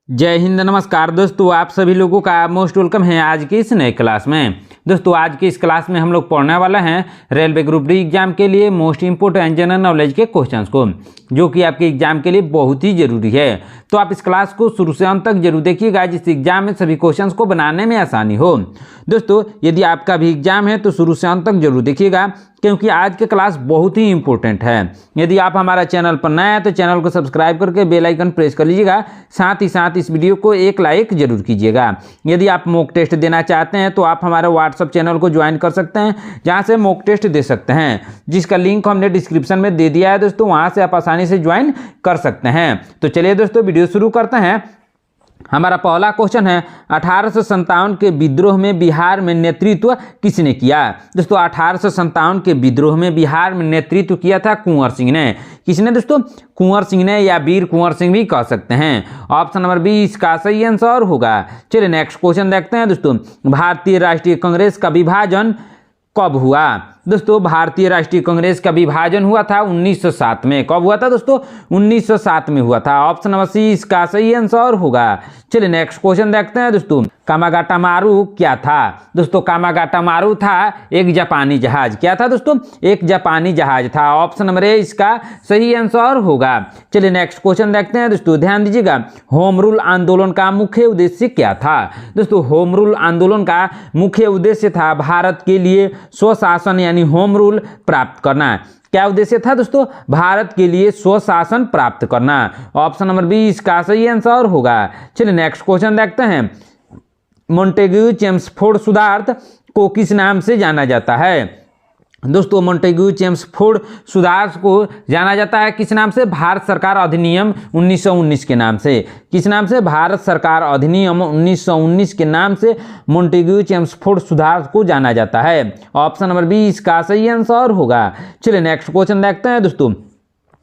जय हिंद, नमस्कार दोस्तों। आप सभी लोगों का मोस्ट वेलकम है आज की इस नए क्लास में। दोस्तों आज की इस क्लास में हम लोग पढ़ने वाला हैं रेलवे ग्रुप डी एग्जाम के लिए मोस्ट इंपोर्टेंट जनरल नॉलेज के क्वेश्चंस को, जो कि आपके एग्जाम के लिए बहुत ही जरूरी है। तो आप इस क्लास को शुरू से अंत तक जरूर देखिएगा, जिससे एग्जाम में सभी क्वेश्चंस को बनाने में आसानी हो। दोस्तों यदि आपका भी एग्जाम है तो शुरू से अंत तक जरूर देखिएगा, क्योंकि आज की क्लास बहुत ही इंपॉर्टेंट है। यदि आप हमारा चैनल पर नए हैं तो चैनल को सब्सक्राइब करके बेल आइकन प्रेस कर लीजिएगा। साथ ही साथ इस वीडियो को एक लाइक जरूर कीजिएगा। यदि आप मॉक टेस्ट देना चाहते हैं तो आप हमारे व्हाट्सएप चैनल को ज्वाइन कर सकते हैं, जहां से मॉक टेस्ट दे सकते हैं, जिसका लिंक हमने डिस्क्रिप्शन में दे दिया है दोस्तों। वहां से आप आसानी से ज्वाइन कर सकते हैं। तो चलिए दोस्तों वीडियो शुरू करते हैं। हमारा पहला क्वेश्चन है 1857 के विद्रोह में बिहार में नेतृत्व किसने किया। दोस्तों 1857 के विद्रोह में बिहार में नेतृत्व किया था कुंवर सिंह ने। किसने दोस्तों? कुंवर सिंह ने, या वीर कुंवर सिंह भी कह सकते हैं। ऑप्शन नंबर बी इसका सही आंसर होगा। चलिए नेक्स्ट क्वेश्चन देखते हैं दोस्तों। भारतीय राष्ट्रीय कांग्रेस का विभाजन कब हुआ? दोस्तों भारतीय राष्ट्रीय कांग्रेस का विभाजन हुआ था 1907 में। कब हुआ था दोस्तों? 1907 में हुआ था। ऑप्शन नंबर सी इसका सही आंसर होगा। चलिए नेक्स्ट क्वेश्चन देखते हैं दोस्तों। कामागाटामारू क्या था? दोस्तों कामागाटामारू था एक जापानी जहाज। क्या था दोस्तों? एक जापानी जहाज था। ऑप्शन नंबर ए इसका सही आंसर होगा। चलिए नेक्स्ट क्वेश्चन देखते हैं दोस्तों। ध्यान दीजिएगा, होम रूल आंदोलन का मुख्य उद्देश्य क्या था? दोस्तों होम रूल आंदोलन का मुख्य उद्देश्य था भारत के लिए स्वशासन यानी होम रूल प्राप्त करना। क्या उद्देश्य था दोस्तों? भारत के लिए स्वशासन प्राप्त करना। ऑप्शन नंबर बी इसका सही आंसर होगा। चलिए नेक्स्ट क्वेश्चन देखते हैं। मोंटेग्यू चेम्सफोर्ड सिद्धांत को किस नाम से जाना जाता है? दोस्तों मोंटेग्यू चेम्सफोर्ड सिद्धांत को जाना जाता है किस नाम से? भारत सरकार अधिनियम 1919 के नाम से। किस नाम से? भारत सरकार अधिनियम 1919 के नाम से मोंटेग्यू चेम्सफोर्ड सिद्धांत को जाना जाता है। ऑप्शन नंबर बी इसका सही आंसर होगा। चलिए नेक्स्ट क्वेश्चन देखते हैं दोस्तों।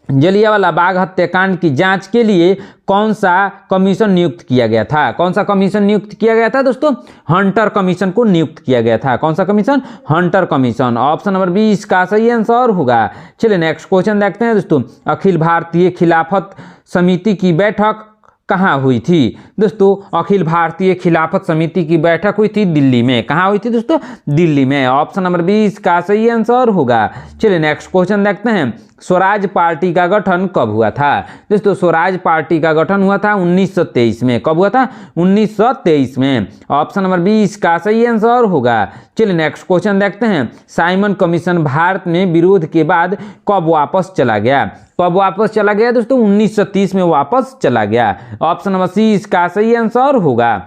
जलियांवाला बाग हत्याकांड की जांच के लिए कौन सा कमीशन नियुक्त किया गया था? कौन सा कमीशन नियुक्त किया गया था दोस्तों? हंटर कमीशन को नियुक्त किया गया था। कौन सा commission? Hunter commission. Option number B इसका सही आंसर होगा। चलिए नेक्स्ट क्वेश्चन देखते हैं दोस्तों। अखिल भारतीय खिलाफत समिति की बैठक कहाँ हुई थी? दोस्तों अखिल भारतीय खिलाफत समिति की बैठक हुई थी दिल्ली में। कहाँ हुई थी दोस्तों? दिल्ली में। ऑप्शन नंबर बी इसका सही आंसर होगा। चलिए नेक्स्ट क्वेश्चन देखते हैं। स्वराज पार्टी का गठन कब हुआ था? दोस्तों स्वराज पार्टी का गठन हुआ था 1923 में। कब हुआ था? 1923 में। ऑप्शन नंबर बी इसका सही आंसर होगा। चलिए नेक्स्ट क्वेश्चन देखते हैं। साइमन कमीशन भारत में विरोध के बाद कब वापस चला गया? कब वापस चला गया दोस्तों? 1930 में वापस चला गया। ऑप्शन नंबर सी इसका सही आंसर होगा।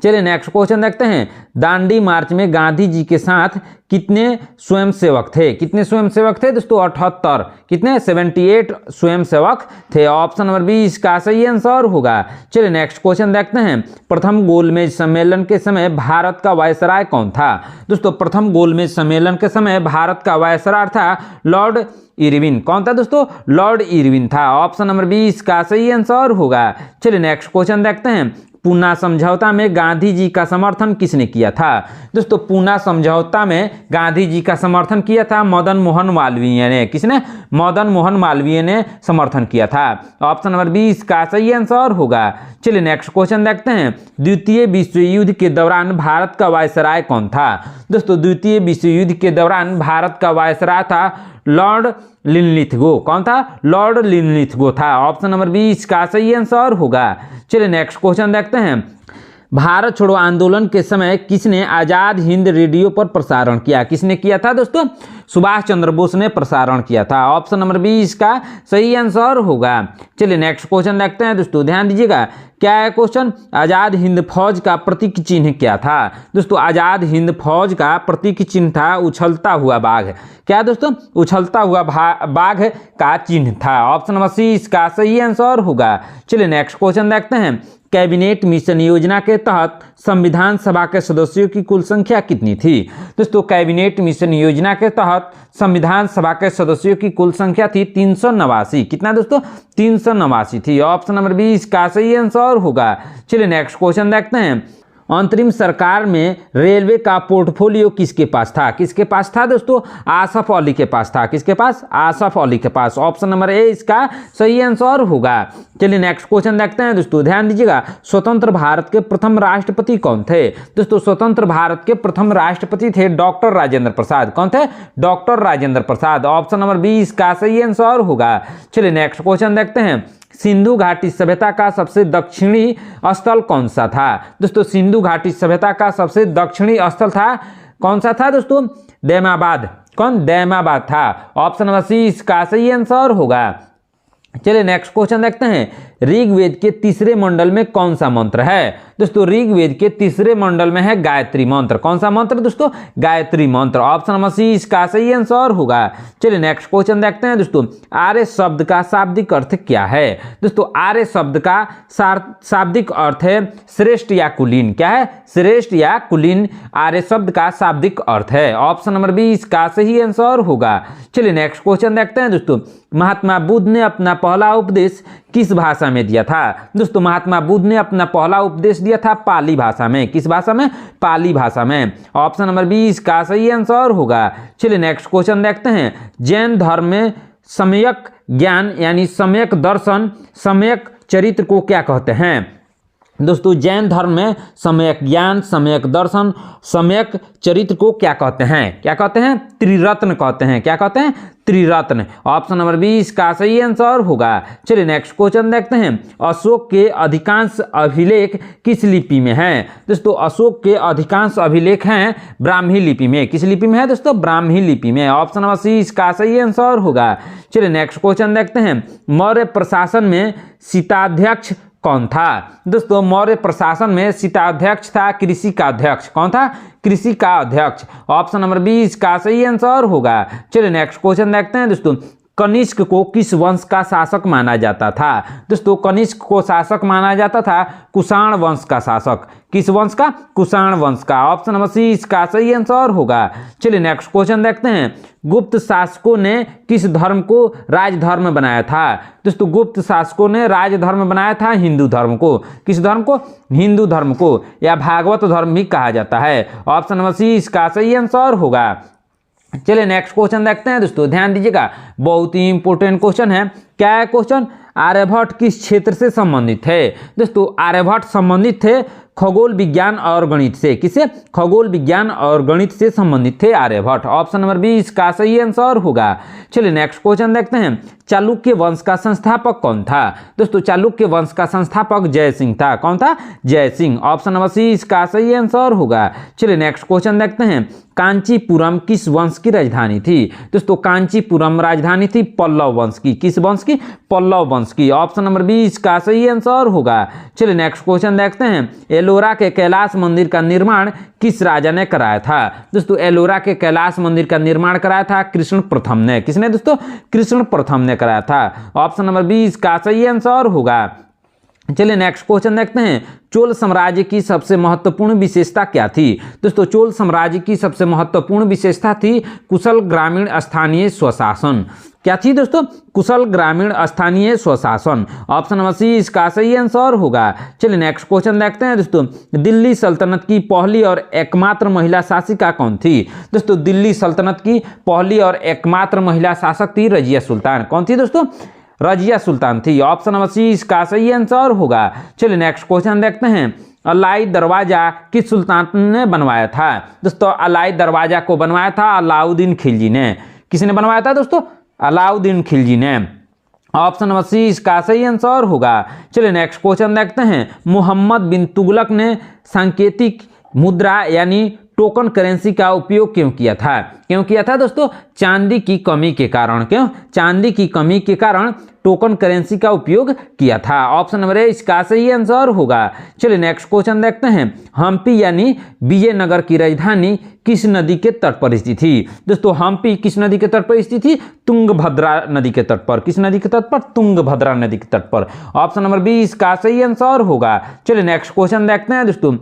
चलिए नेक्स्ट क्वेश्चन देखते हैं। दांडी मार्च में गांधी जी के साथ कितने स्वयंसेवक थे? कितने स्वयंसेवक थे दोस्तों? 78। कितने? 78 स्वयंसेवक थे। ऑप्शन नंबर बी इसका सही आंसर होगा। चलिए नेक्स्ट क्वेश्चन देखते हैं। प्रथम गोलमेज सम्मेलन के समय भारत का वायसराय कौन था? दोस्तों प्रथम गोलमेज सम्मेलन के समय भारत का वायसराय था लॉर्ड इरविन। कौन था दोस्तों? लॉर्ड इरविन था। ऑप्शन नंबर बी इसका सही आंसर होगा। चलिए नेक्स्ट क्वेश्चन देखते हैं। पूना समझौता में गांधी जी का समर्थन किसने किया था? दोस्तों पूना समझौता में गांधी जी का समर्थन किया था मदन मोहन मालवीय ने। किसने? मदन मोहन मालवीय ने समर्थन किया था। ऑप्शन नंबर बी इसका सही आंसर होगा। चलिए नेक्स्ट क्वेश्चन देखते हैं। द्वितीय विश्व युद्ध के दौरान भारत का वायसराय कौन था? दोस्तों द्वितीय विश्व युद्ध के दौरान भारत का वायसराय था लॉर्ड लिनलिथगो। कौन था? लॉर्ड लिनलिथगो था। ऑप्शन नंबर बी इसका सही आंसर होगा। चलिए नेक्स्ट क्वेश्चन देखते हैं। भारत छोड़ो आंदोलन के समय किसने आजाद हिंद रेडियो पर प्रसारण किया? किसने किया था दोस्तों? सुभाष चंद्र बोस ने प्रसारण किया था। ऑप्शन नंबर बी इसका सही आंसर होगा। चलिए नेक्स्ट क्वेश्चन देखते हैं दोस्तों। ध्यान दीजिएगा, क्या है क्वेश्चन? आजाद हिंद फौज का प्रतीक चिन्ह क्या था? दोस्तों आजाद हिंद फौज का प्रतीक चिन्ह था उछलता हुआ बाघ। क्या दोस्तों? उछलता हुआ बाघ का चिन्ह था। ऑप्शन नंबर सी इसका सही आंसर होगा। चलिए नेक्स्ट क्वेश्चन देखते हैं। कैबिनेट मिशन योजना के तहत संविधान सभा के सदस्यों की कुल संख्या कितनी थी? दोस्तों कैबिनेट मिशन योजना के तहत संविधान सभा के सदस्यों की कुल संख्या थी 389। कितना दोस्तों? 389 थी। ऑप्शन नंबर बी इसका सही आंसर होगा। चलिए नेक्स्ट क्वेश्चन देखते हैं। अंतरिम सरकार में रेलवे का पोर्टफोलियो किसके पास था? किसके पास था दोस्तों? आसफ अली के पास था। किसके पास? आसफ अली के पास। ऑप्शन नंबर ए इसका सही आंसर होगा। चलिए नेक्स्ट क्वेश्चन देखते हैं दोस्तों, ध्यान दीजिएगा। स्वतंत्र भारत के प्रथम राष्ट्रपति कौन थे? दोस्तों स्वतंत्र भारत के प्रथम राष्ट्रपति थे डॉक्टर राजेंद्र प्रसाद। कौन थे? Doctor Rajendra Prasad. Option number B इसका सही आंसर होगा। चलिए नेक्स्ट क्वेश्चन देखते हैं, सिंधु घाटी सभ्यता का सबसे दक्षिणी स्थल कौन सा था? दोस्तों सिंधु घाटी सभ्यता का सबसे दक्षिणी स्थल था, कौन सा था दोस्तों? दैमाबाद। कौन? दैमाबाद था। ऑप्शन नंबर सी इसका सही आंसर होगा। चलिए नेक्स्ट क्वेश्चन देखते हैं, ऋग्वेद के तीसरे मंडल में कौन सा मंत्र है? दोस्तों ऋग्वेद के तीसरे मंडल में है गायत्री मंत्र। कौन सा मंत्र दोस्तों? गायत्री मंत्र। ऑप्शन नंबर सी इसका सही आंसर होगा। चलिए नेक्स्ट क्वेश्चन देखते हैं दोस्तों, आर्य शब्द का शाब्दिक अर्थ क्या है? दोस्तों आर्य शब्द का शाब्दिक अर्थ है श्रेष्ठ या कुलीन। क्या है? श्रेष्ठ या कुलीन आर्य शब्द का शाब्दिक अर्थ है। ऑप्शन नंबर बी इसका सही आंसर होगा। चलिए नेक्स्ट क्वेश्चन देखते हैं दोस्तों, महात्मा बुद्ध ने अपना पहला उपदेश किस भाषा में दिया था? दोस्तों महात्मा बुद्ध ने अपना पहला उपदेश दिया था पाली भाषा में। किस भाषा में? पाली भाषा में। ऑप्शन नंबर बी इसका सही आंसर होगा। चलिए नेक्स्ट क्वेश्चन देखते हैं, जैन धर्म में सम्यक ज्ञान यानी सम्यक दर्शन, सम्यक चरित्र को क्या कहते हैं? दोस्तों जैन धर्म में सम्यक ज्ञान, सम्यक दर्शन, सम्यक चरित्र को क्या कहते हैं? क्या कहते हैं? त्रिरत्न कहते हैं। क्या कहते हैं? त्रिरत्न। ऑप्शन नंबर बी इसका सही आंसर होगा। चलिए नेक्स्ट क्वेश्चन देखते हैं, अशोक के अधिकांश अभिलेख किस लिपि में हैं? दोस्तों अशोक के अधिकांश अभिलेख हैं ब्राह्मी लिपि में। किस लिपि में है दोस्तों? ब्राह्मी लिपि में। ऑप्शन नंबर सी इसका सही आंसर होगा। चलिए नेक्स्ट क्वेश्चन देखते हैं, मौर्य प्रशासन में शीताध्यक्ष कौन था? दोस्तों मौर्य प्रशासन में शीताध्यक्ष था कृषि का अध्यक्ष। कौन था? कृषि का अध्यक्ष। ऑप्शन नंबर बी इसका सही आंसर होगा। चलिए नेक्स्ट क्वेश्चन देखते हैं दोस्तों, कनिष्क को किस वंश का शासक माना जाता था? दोस्तों कनिष्क को शासक माना जाता था कुषाण वंश का शासक। किस वंश का? कुषाण वंश का। ऑप्शन नंबर सी इसका सही आंसर होगा। चलिए नेक्स्ट क्वेश्चन देखते हैं, गुप्त शासकों ने किस धर्म को राजधर्म बनाया था? दोस्तों गुप्त शासकों ने राजधर्म बनाया था हिंदू धर्म को। किस धर्म को? हिंदू धर्म को, या भागवत धर्म भी कहा जाता है। ऑप्शन नंबर सी इसका सही आंसर होगा। चलिए नेक्स्ट क्वेश्चन देखते हैं दोस्तों, ध्यान दीजिएगा, बहुत ही इंपॉर्टेंट क्वेश्चन है। क्या है क्वेश्चन? आर्यभट्ट किस क्षेत्र से संबंधित है? दोस्तों आर्यभट्ट संबंधित थे खगोल विज्ञान और गणित से। किसे? खगोल विज्ञान और गणित से संबंधित थे आर्यभट्ट। ऑप्शन नंबर बी इसका सही आंसर होगा। चलिए नेक्स्ट क्वेश्चन देखते हैं, चालुक्य वंश का संस्थापक कौन था? दोस्तों चालुक्य वंश का संस्थापक जय सिंह था। कौन था? जय सिंह। ऑप्शन नंबर सी इसका सही आंसर होगा। चलिए नेक्स्ट क्वेश्चन देखते हैं, कांचीपुरम किस वंश की राजधानी थी? दोस्तों कांचीपुरम राजधानी थी पल्लव वंश की। किस वंश की? पल्लव वंश की। ऑप्शन नंबर बी इसका सही आंसर होगा। चलिए नेक्स्ट क्वेश्चन देखते हैं, एलोरा के कैलाश मंदिर का निर्माण किस राजा ने कराया था? दोस्तों एलोरा के कैलाश मंदिर का निर्माण कराया था कृष्ण प्रथम ने। किसने दोस्तों? कृष्ण प्रथम ने कराया था। ऑप्शन नंबर बी इसका सही आंसर होगा। चलिए नेक्स्ट क्वेश्चन देखते हैं, चोल साम्राज्य की सबसे महत्वपूर्ण विशेषता क्या थी? दोस्तों चोल साम्राज्य की सबसे महत्वपूर्ण विशेषता थी कुशल ग्रामीण स्थानीय स्वशासन। क्या थी दोस्तों? कुशल ग्रामीण स्थानीय स्वशासन। ऑप्शन नंबर सी इसका सही आंसर होगा। चलिए नेक्स्ट क्वेश्चन देखते हैं दोस्तों, दिल्ली सल्तनत की पहली और एकमात्र महिला शासिका कौन थी? दोस्तों दिल्ली सल्तनत की पहली और एकमात्र महिला शासक थी रजिया सुल्तान। कौन थी दोस्तों? रजिया सुल्तान थी। ऑप्शन नंबर सी इसका सही आंसर होगा। चलिए नेक्स्ट क्वेश्चन देखते हैं, अलाई दरवाजा किस सुल्तान ने बनवाया था? दोस्तों अलाई दरवाजा को बनवाया था अलाउद्दीन खिलजी ने। किसने बनवाया था दोस्तों? अलाउद्दीन खिलजी ने। ऑप्शन नंबर सी इसका सही आंसर होगा। चलिए नेक्स्ट क्वेश्चन देखते हैं, मोहम्मद बिन तुगलक ने सांकेतिक मुद्रा यानी टोकन करेंसी का उपयोग क्यों किया था? क्यों किया था दोस्तों? चांदी की कमी के कारण। क्यों? चांदी की कमी के कारण टोकन करेंसी का उपयोग किया था। ऑप्शन नंबर ए इसका सही आंसर होगा। चलिए नेक्स्ट क्वेश्चन देखते हैं, हम्पी यानी विजयनगर की राजधानी किस नदी के तट पर स्थित थी? दोस्तों हम्पी किस नदी के तट पर स्थित थी? तुंगभद्रा नदी के तट पर। किस नदी के तट पर? तुंगभद्रा नदी के तट पर। ऑप्शन नंबर बी इसका सही आंसर होगा। चलिए नेक्स्ट क्वेश्चन देखते हैं दोस्तों,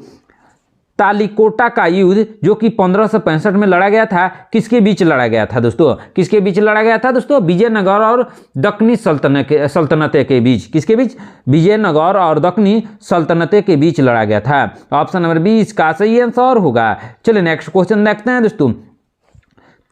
तालिकोटा का युद्ध जो कि 1565 में लड़ा गया था, किसके बीच लड़ा गया था दोस्तों? किसके बीच लड़ा गया था दोस्तों? विजयनगर और दक्कनी सल्तनत के बीच। किसके बीच? विजयनगर और दक्कनी सल्तनत के बीच लड़ा गया था। ऑप्शन नंबर बी इसका सही आंसर होगा। चलिए नेक्स्ट क्वेश्चन देखते हैं दोस्तों।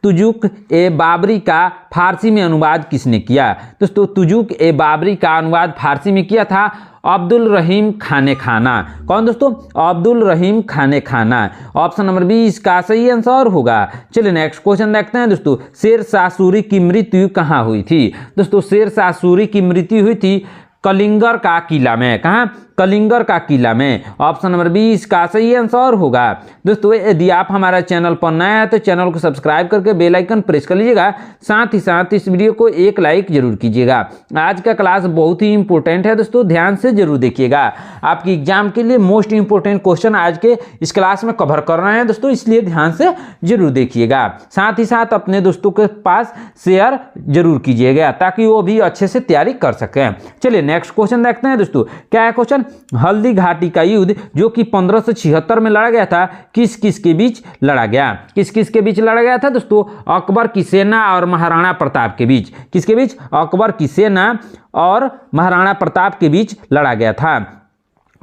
तुजुक ए बाबरी का फारसी में अनुवाद किसने किया? दोस्तों तुजुक ए बाबरी का अनुवाद फारसी में किया था अब्दुल रहीम खाने खाना। कौन दोस्तों? अब्दुल रहीम खाने खाना। ऑप्शन नंबर बी इसका सही आंसर होगा। चलिए नेक्स्ट क्वेश्चन देखते हैं दोस्तों। शेर शाह सूरी की मृत्यु कहाँ हुई थी? दोस्तों शेर शाह सूरी की मृत्यु हुई थी कलिंगर का किला में। कहाँ? कलिंगर का किला में। ऑप्शन नंबर 20 का सही आंसर होगा। दोस्तों यदि आप हमारा चैनल पर नया है तो चैनल को सब्सक्राइब करके बेल आइकन प्रेस कर लीजिएगा। साथ ही साथ इस वीडियो को एक लाइक जरूर कीजिएगा। आज का क्लास बहुत ही इंपॉर्टेंट है दोस्तों, ध्यान से जरूर देखिएगा। आपकी एग्जाम के लिए मोस्ट इंपॉर्टेंट क्वेश्चन आज के इस क्लास में कवर कर रहे हैं दोस्तों, इसलिए ध्यान से जरूर देखिएगा। साथ ही साथ अपने दोस्तों के पास शेयर जरूर कीजिएगा ताकि वो भी अच्छे से तैयारी कर सकें। चलिए नेक्स्ट क्वेश्चन देखते हैं दोस्तों। क्या है क्वेश्चन? हल्दी घाटी का युद्ध जो कि 1576 में लड़ा गया था, किस किस के बीच लड़ा गया? किस किस के बीच लड़ा गया था दोस्तों? अकबर की सेना और महाराणा प्रताप के बीच। किसके बीच? अकबर की सेना और महाराणा प्रताप के बीच लड़ा गया था।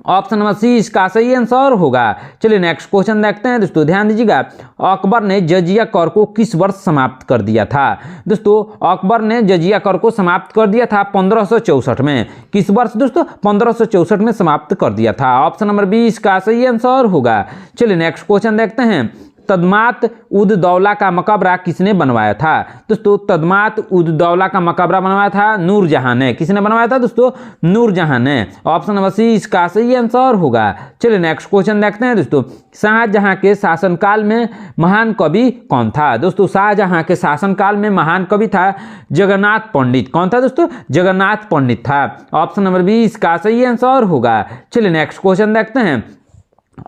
ऑप्शन नंबर सी इसका सही आंसर होगा। चलिए नेक्स्ट क्वेश्चन देखते हैं दोस्तों, ध्यान दीजिएगा। अकबर ने जजिया कर को किस वर्ष समाप्त कर दिया था? दोस्तों अकबर ने जजिया कर को समाप्त कर दिया था 1564 में। किस वर्ष दोस्तों? 1564 में समाप्त कर दिया था। ऑप्शन नंबर बी इसका सही आंसर होगा। चलिए नेक्स्ट क्वेश्चन देखते हैं। तदमात उद दौला का मकबरा किसने बनवाया था? दोस्तों तदमात उद दौला का मकबरा बनवाया था नूरजहां ने। किसने बनवाया था दोस्तों? नूरजहां ने। ऑप्शन नंबर सी इसका सही आंसर होगा। चलिए नेक्स्ट क्वेश्चन देखते हैं दोस्तों। शाहजहां के शासनकाल में महान कवि कौन था? दोस्तों शाहजहां के शासनकाल में महान कवि था जगन्नाथ पंडित। कौन था दोस्तों? जगन्नाथ पंडित था। ऑप्शन नंबर बी इसका सही आंसर होगा। चलिए नेक्स्ट क्वेश्चन देखते हैं।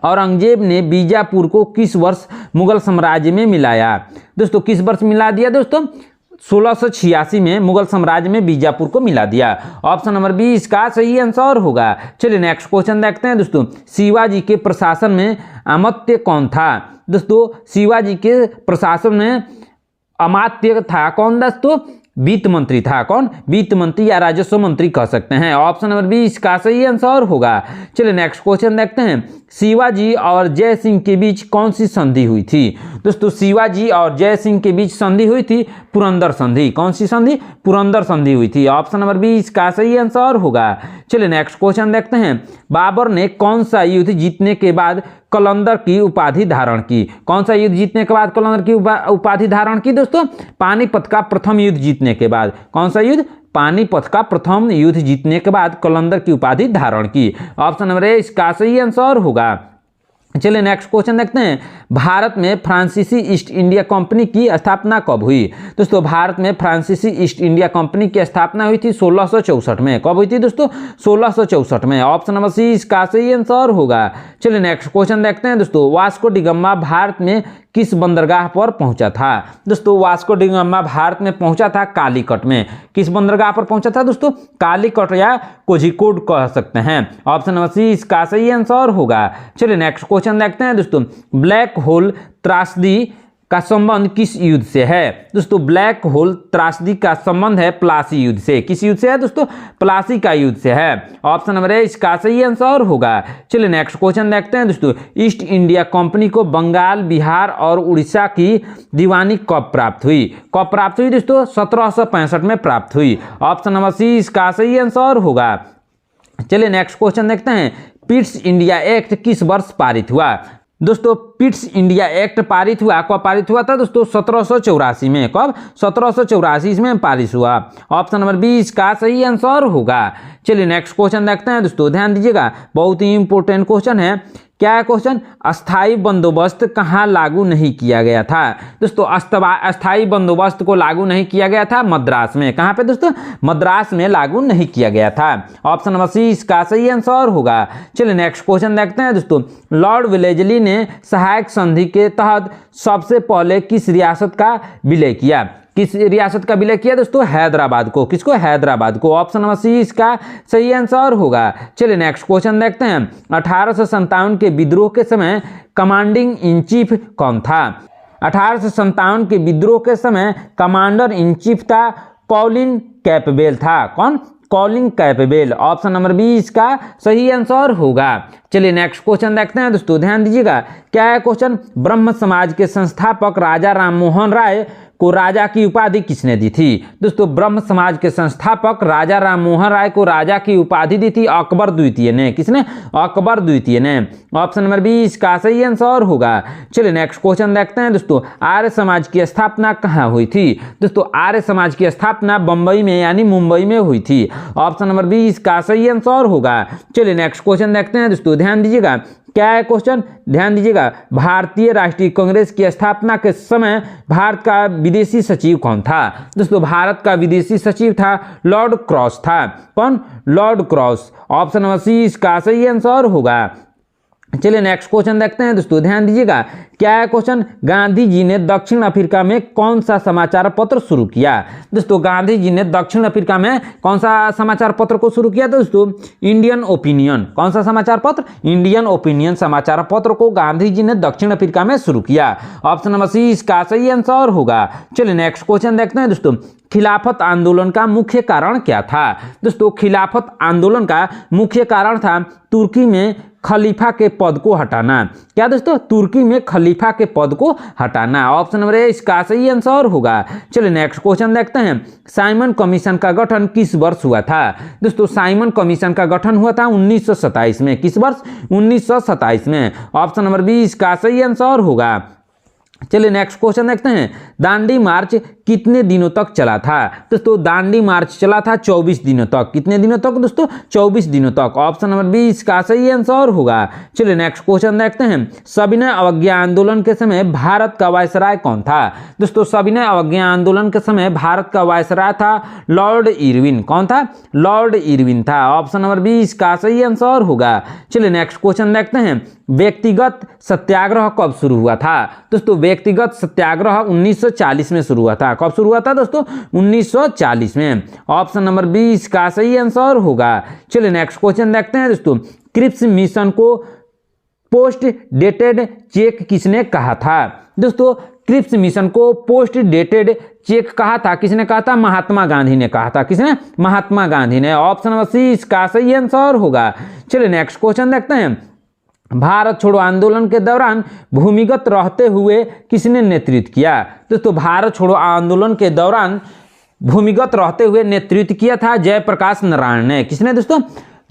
औरंगजेब ने बीजापुर को किस वर्ष मुगल साम्राज्य में मिलाया? दोस्तों किस वर्ष मिला दिया दोस्तों? 1686 में मुगल साम्राज्य में बीजापुर को मिला दिया। ऑप्शन नंबर बी इसका सही आंसर होगा। चलिए नेक्स्ट क्वेश्चन देखते हैं दोस्तों। शिवाजी के प्रशासन में अमात्य कौन था? दोस्तों शिवाजी के प्रशासन में अमात्य था कौन दोस्तों? वित्त मंत्री था। कौन? वित्त मंत्री या राजस्व मंत्री कह सकते हैं। ऑप्शन नंबर बी इसका सही आंसर होगा। चलिए नेक्स्ट क्वेश्चन देखते हैं। शिवाजी और जय सिंह के बीच कौन सी संधि हुई थी? दोस्तों शिवाजी और जय सिंह के बीच संधि हुई थी पुरंदर संधि। कौन सी संधि? पुरंदर संधि हुई थी। ऑप्शन नंबर बी इसका सही आंसर होगा। चलिए नेक्स्ट क्वेश्चन देखते हैं। बाबर ने कौन सा युद्ध जीतने के बाद कलंदर की उपाधि धारण की? कौन सा युद्ध जीतने के बाद कलंदर की उपाधि धारण की दोस्तों? पानीपत का प्रथम युद्ध जीतने के बाद। कौन सा युद्ध? पानीपत का प्रथम युद्ध जीतने के बाद कलंदर की उपाधि धारण की। ऑप्शन नंबर ए इसका सही आंसर होगा। चलिए नेक्स्ट क्वेश्चन देखते हैं। भारत में फ्रांसीसी ईस्ट इंडिया कंपनी की स्थापना कब हुई? दोस्तों भारत में फ्रांसीसी ईस्ट इंडिया कंपनी की स्थापना हुई थी 1664 में। कब हुई थी दोस्तों? 1664 में। ऑप्शन नंबर सी इसका सही आंसर होगा। चलिए नेक्स्ट क्वेश्चन देखते हैं दोस्तों। वास्को डी गामा भारत में किस बंदरगाह पर पहुंचा था? दोस्तों वास्को डी गामा भारत में पहुंचा था कालीकट में। किस बंदरगाह पर पहुंचा था दोस्तों? कालीकट या कोझिकोड कह सकते हैं। ऑप्शन नंबर सी इसका सही आंसर होगा। चलिए नेक्स्ट क्वेश्चन देखते हैं दोस्तों। ब्लैक होल त्रासदी का संबंध किस युद्ध से है? दोस्तों ब्लैक होल त्रासदी का संबंध है प्लासी युद्ध से। किस युद्ध से है दोस्तों? प्लासी का युद्ध से है। ऑप्शन नंबर ए इसका सही आंसर होगा। चलिए नेक्स्ट क्वेश्चन देखते हैं दोस्तों। ईस्ट इंडिया कंपनी को बंगाल, बिहार और उड़ीसा की दीवानी कब प्राप्त हुई? कब प्राप्त हुई दोस्तों? 1765 में प्राप्त हुई। ऑप्शन नंबर सी इसका सही आंसर होगा। चलिए नेक्स्ट क्वेश्चन देखते हैं। पिट्स इंडिया एक्ट किस वर्ष पारित हुआ? दोस्तों पिट्स इंडिया एक्ट पारित हुआ, कब पारित हुआ था दोस्तों? 1784 में। कब? 1784 में पारित हुआ। ऑप्शन नंबर बी इसका सही आंसर होगा। चलिए नेक्स्ट क्वेश्चन देखते हैं दोस्तों, ध्यान दीजिएगा, बहुत ही इंपॉर्टेंट क्वेश्चन है। क्या है क्वेश्चन? अस्थाई बंदोबस्त कहाँ लागू नहीं किया गया था? दोस्तों अस्थाई बंदोबस्त को लागू नहीं किया गया था मद्रास में। कहाँ पे दोस्तों? मद्रास में लागू नहीं किया गया था। ऑप्शन नंबर सी इसका सही आंसर होगा। चलिए नेक्स्ट क्वेश्चन देखते हैं दोस्तों। लॉर्ड वेलेजली ने सहायक संधि के तहत सबसे पहले किस रियासत का विलय किया? किस रियासत का विलय किया दोस्तों? हैदराबाद को। किसको? हैदराबाद को। ऑप्शन नंबर सी इसका सही आंसर होगा। चलिए नेक्स्ट क्वेश्चन देखते हैं। 1857 के विद्रोह के समय कमांडिंग इन चीफ कौन था? 1857 के विद्रोह के समय कमांडर इन चीफ था कॉलिन कैपबेल था। कौन? कॉलिन कैपबेल। ऑप्शन नंबर बी इसका सही आंसर होगा। चलिए नेक्स्ट क्वेश्चन देखते हैं दोस्तों, ध्यान दीजिएगा। क्या है क्वेश्चन? ब्रह्म समाज के संस्थापक राजा राममोहन राय को राजा की उपाधि किसने दी थी? दोस्तों ब्रह्म समाज के संस्थापक राजा राममोहन राय को राजा की उपाधि दी थी अकबर द्वितीय ने। किसने? अकबर द्वितीय ने। ऑप्शन नंबर बी इसका सही आंसर होगा। चलिए नेक्स्ट क्वेश्चन देखते हैं दोस्तों, आर्य समाज की स्थापना कहाँ हुई थी? दोस्तों आर्य समाज की स्थापना बंबई में यानी मुंबई में हुई थी। ऑप्शन नंबर बी इसका सही आंसर होगा। चलिए नेक्स्ट क्वेश्चन देखते हैं दोस्तों, ध्यान दीजिएगा। क्या है क्वेश्चन? ध्यान दीजिएगा। भारतीय राष्ट्रीय कांग्रेस की स्थापना के समय भारत का विदेशी सचिव कौन था? दोस्तों भारत का विदेशी सचिव था लॉर्ड क्रॉस था। कौन? Lord Cross. Option number C इसका सही आंसर होगा। चलिए नेक्स्ट क्वेश्चन देखते हैं दोस्तों, ध्यान दीजिएगा। क्या है क्वेश्चन? गांधी जी ने दक्षिण अफ्रीका में कौन सा समाचार पत्र शुरू किया? दोस्तों गांधी जी ने दक्षिण अफ्रीका में कौन सा समाचार पत्र को शुरू किया? दोस्तों इंडियन ओपिनियन। कौन सा समाचार पत्र? इंडियन ओपिनियन समाचार पत्र को गांधी जी ने दक्षिण अफ्रीका में शुरू किया। ऑप्शन नंबर सी इसका सही आंसर होगा। चलिए नेक्स्ट क्वेश्चन देखते हैं दोस्तों, खिलाफत आंदोलन का मुख्य कारण क्या था? दोस्तों खिलाफत आंदोलन का मुख्य कारण था तुर्की में खलीफा के पद को हटाना। क्या दोस्तों? तुर्की में खलीफा के पद को हटाना। ऑप्शन नंबर ए इसका सही आंसर होगा। चलिए नेक्स्ट क्वेश्चन देखते हैं। साइमन कमीशन का गठन किस वर्ष हुआ था? दोस्तों साइमन कमीशन का गठन हुआ था 1927 में। किस वर्ष? 1927 में। ऑप्शन नंबर बी इसका सही आंसर होगा। चलिए नेक्स्ट क्वेश्चन देखते हैं। दांडी मार्च कितने दिनों तक चला था? दोस्तों दांडी मार्च चला था 24 दिनों तक। कितने दिनों तक दोस्तों? 24 दिनों तक। ऑप्शन नंबर बी इसका सही आंसर होगा। चलिए नेक्स्ट क्वेश्चन देखते हैं। सविनय अवज्ञा आंदोलन के समय भारत का वायसराय कौन था? दोस्तों सविनय अवज्ञा आंदोलन के समय भारत का वायसराय था लॉर्ड इरविन। कौन था? लॉर्ड इरविन था। ऑप्शन नंबर बी इसका सही आंसर होगा। चलिए नेक्स्ट क्वेश्चन देखते हैं। व्यक्तिगत सत्याग्रह कब शुरू हुआ था? दोस्तों व्यक्तिगत सत्याग्रह 1940 में शुरू हुआ था। कब शुरू हुआ था दोस्तों? 1940 में। ऑप्शन नंबर बी इसका सही आंसर होगा। चलिए नेक्स्ट क्वेश्चन देखते हैं दोस्तों, क्रिप्स मिशन को पोस्ट डेटेड चेक किसने कहा था? दोस्तों क्रिप्स मिशन को पोस्ट डेटेड चेक कहा था। किसने कहा था? महात्मा गांधी ने कहा था। किसने? महात्मा गांधी ने। ऑप्शन नंबर सी इसका सही आंसर होगा। चलिए नेक्स्ट क्वेश्चन देखते हैं। भारत छोड़ो आंदोलन के दौरान भूमिगत रहते हुए किसने नेतृत्व किया? दोस्तों भारत छोड़ो आंदोलन के दौरान भूमिगत रहते हुए नेतृत्व किया था जयप्रकाश नारायण ने। किसने दोस्तों?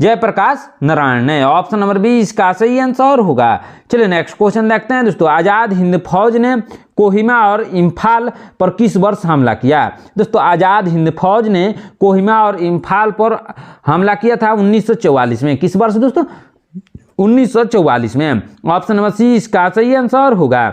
जयप्रकाश नारायण ने। ऑप्शन नंबर बी इसका सही आंसर होगा। चलिए नेक्स्ट क्वेश्चन देखते हैं दोस्तों, आजाद हिंद फौज ने कोहिमा और इम्फाल पर किस वर्ष हमला किया? दोस्तों आजाद हिंद फौज ने कोहिमा और इम्फाल पर हमला किया था 1944 में। किस वर्ष दोस्तों? 1944 में। ऑप्शन नंबर सी इसका सही आंसर होगा।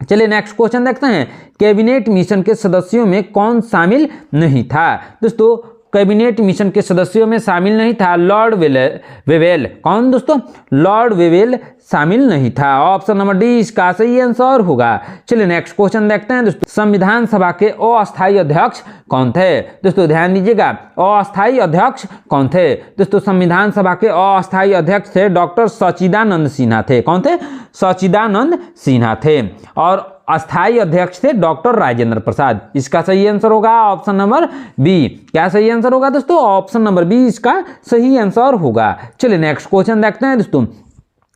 चलिए नेक्स्ट क्वेश्चन देखते हैं। कैबिनेट मिशन के सदस्यों में कौन शामिल नहीं था? दोस्तों कैबिनेट मिशन के सदस्यों में शामिल नहीं था लॉर्ड वेवेल। कौन दोस्तों? लॉर्ड वेवेल शामिल नहीं था। ऑप्शन नंबर डी इसका सही आंसर होगा। चलिए नेक्स्ट क्वेश्चन देखते हैं दोस्तों, संविधान सभा के अस्थायी अध्यक्ष कौन थे? दोस्तों ध्यान दीजिएगा, अस्थायी अध्यक्ष कौन थे? दोस्तों संविधान सभा के अस्थायी अध्यक्ष थे डॉक्टर सच्चिदानंद सिन्हा थे। कौन थे? सच्चिदानंद सिन्हा थे। और अस्थायी अध्यक्ष थे डॉक्टर राजेंद्र प्रसाद। इसका सही आंसर होगा ऑप्शन नंबर बी। क्या सही आंसर होगा दोस्तों? ऑप्शन नंबर बी इसका सही आंसर होगा। चलिए नेक्स्ट क्वेश्चन देखते हैं दोस्तों,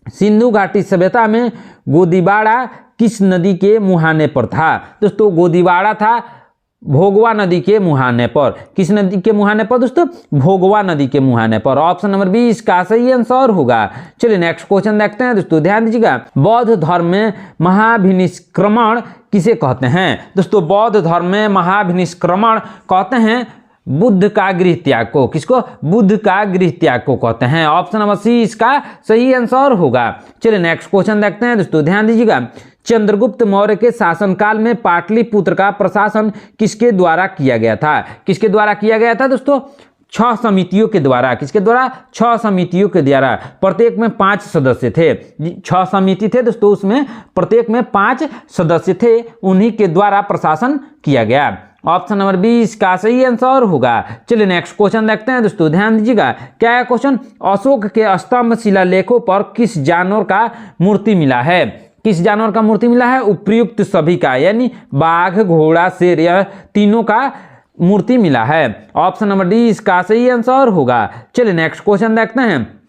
सिंधु घाटी सभ्यता में गोदीबाड़ा किस नदी के मुहाने पर था? दोस्तों गोदीबाड़ा था भोगवा नदी के मुहाने पर। किस नदी के मुहाने पर दोस्तों? भोगवा नदी के मुहाने पर। ऑप्शन नंबर बी इसका सही आंसर होगा। चलिए नेक्स्ट क्वेश्चन देखते हैं दोस्तों, ध्यान दीजिएगा, बौद्ध धर्म में महाभिनिष्क्रमण किसे कहते हैं? दोस्तों बौद्ध धर्म में महाभिनिष्क्रमण कहते हैं बुद्ध का गृह त्याग को। किसको? बुद्ध का गृह त्याग को कहते हैं। ऑप्शन नंबर सी इसका सही आंसर होगा। चलिए नेक्स्ट क्वेश्चन देखते हैं दोस्तों, ध्यान दीजिएगा, चंद्रगुप्त मौर्य के शासनकाल में पाटलिपुत्र का प्रशासन किसके द्वारा किया गया था? किसके द्वारा किया गया था दोस्तों? 6 समितियों के द्वारा। किसके द्वारा? 6 समितियों के द्वारा। प्रत्येक में 5 सदस्य थे। 6 समिति थे दोस्तों, उसमें प्रत्येक में 5 सदस्य थे, उन्हीं के द्वारा प्रशासन किया गया। ऑप्शन नंबर बी इसका सही आंसर होगा। चलिए नेक्स्ट क्वेश्चन देखते हैं दोस्तों, ध्यान दीजिएगा। क्या है क्वेश्चन? अशोक के स्तंभ शिलालेखों पर किस जानवर का मूर्ति मिला है? किस जानवर का मूर्ति मिला है? उपर्युक्त सभी का, यानी बाघ, घोड़ा, शेर, यह तीनों का मूर्ति मिला है। ऑप्शन नंबर डी इसका सही आंसर होगा। चलिए नेक्स्ट क्वेश्चन देखते हैं।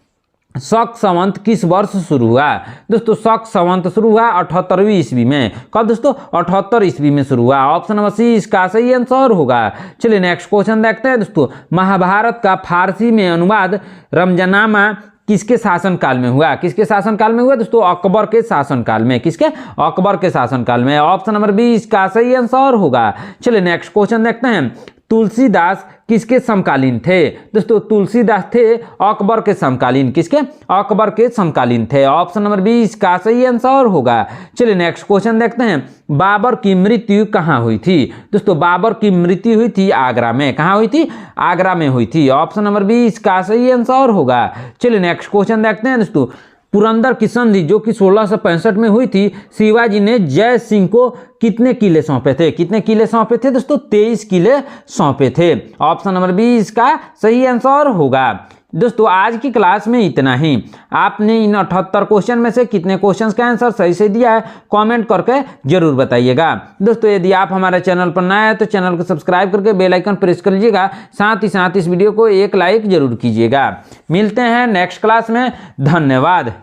शक संवत किस वर्ष शुरू हुआ? दोस्तों शक संवत शुरू हुआ 78वीं ईस्वी में। कब दोस्तों? 78 ईस्वी में शुरू हुआ। ऑप्शन नंबर सी इसका सही आंसर होगा। चलिए नेक्स्ट क्वेश्चन देखते हैं दोस्तों। महाभारत का फारसी में अनुवाद रमजानामा किसके शासनकाल में हुआ? किसके शासनकाल में हुआ दोस्तों? अकबर के शासनकाल में। किसके? अकबर के शासनकाल में। ऑप्शन नंबर बी इसका सही आंसर होगा। चलिए नेक्स्ट क्वेश्चन देखते हैं। तुलसीदास किसके समकालीन थे? दोस्तों तुलसीदास थे अकबर के समकालीन। किसके? अकबर के समकालीन थे। ऑप्शन नंबर बी इसका सही आंसर होगा। चलिए नेक्स्ट क्वेश्चन देखते हैं। बाबर की मृत्यु कहाँ हुई थी? दोस्तों बाबर की मृत्यु हुई थी आगरा में। कहाँ हुई थी? आगरा में हुई थी। ऑप्शन नंबर बी इसका सही आंसर होगा। चलिए नेक्स्ट क्वेश्चन देखते हैं दोस्तों। पुरंदर की संधि जो कि 1665 में हुई थी, शिवाजी ने जय सिंह को कितने किले सौंपे थे? कितने किले सौंपे थे दोस्तों? 23 किले सौंपे थे। ऑप्शन नंबर बी इसका सही आंसर होगा। दोस्तों आज की क्लास में इतना ही। आपने इन 78 क्वेश्चन में से कितने क्वेश्चंस का आंसर सही से दिया है कमेंट करके जरूर बताइएगा। दोस्तों यदि आप हमारे चैनल पर नए हैं तो चैनल को सब्सक्राइब करके बेल आइकन प्रेस कर लीजिएगा। साथ ही साथ इस वीडियो को एक लाइक जरूर कीजिएगा। मिलते हैं नेक्स्ट क्लास में। धन्यवाद।